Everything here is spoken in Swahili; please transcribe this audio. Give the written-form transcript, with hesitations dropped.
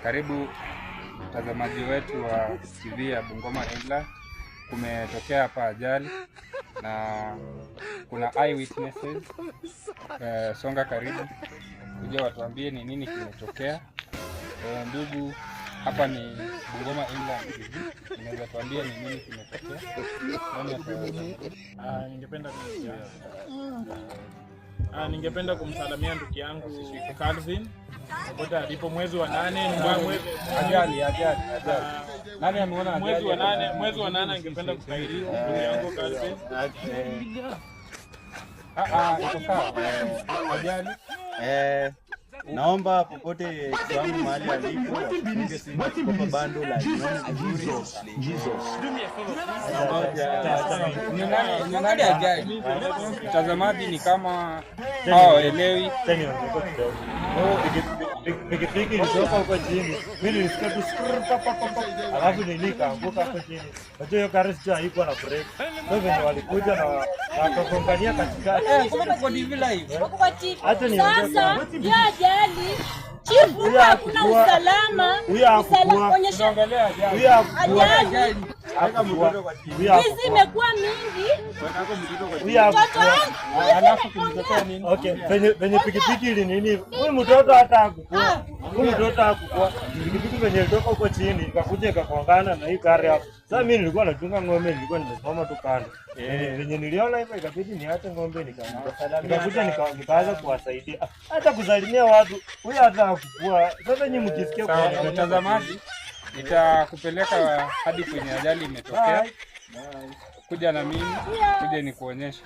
Karibu mtazamaji wetu wa TV ya Bungoma Inland. Kumetokea hapa ajali na kuna eyewitnesses. Songa karibu kuja watuambie ni nini kimetokea. Ndugu, hapa ni Bungoma Inland TV. Unaweza tuambia ni nini kimetokea? Ningependa kumsalamia ndugu yangu Calvin popote alipo. Mwezi wa 8 ajali. Nani ameona mwezi wa 8 ningependa kusaidia ndugu yangu Calvin. Iko sawa. Ajali. Naomba popote kwangu mahali alipo apige simu kwa bando la Jesus. Nani ajali? Mtazamaji ni kama hawaelewi. Pikipiki ilitoka huko chini, mimi nilisikia tu alafu nikaanguka hapo chini. Unajua hiyo gari sio haikuwa na brake. Ndio venye walikuja na wakagongania katikati. Hata ni sasa hiyo ajali chifu, hakuna usalama. Hizi imekuwa mingi. Okay, venye pikipiki ili nini? Huyu mtoto hata hakukua. Pikipiki venye ilitoka huko chini ikakuja ikakongana na hii gari hapo. Sasa mimi nilikuwa nachunga ng'ombe, nilikuwa nimesimama tu kando. Venye niliona hivyo ikabidi niache ng'ombe nikakuja nikaanza kuwasaidia. Hata kusalimia watu. Huyu hata hakukua. Sasa nyinyi mkisikia kwa mtazamaji, nitakupeleka hadi kwenye ajali imetokea. Kuja na mimi, kuja nikuonyeshe.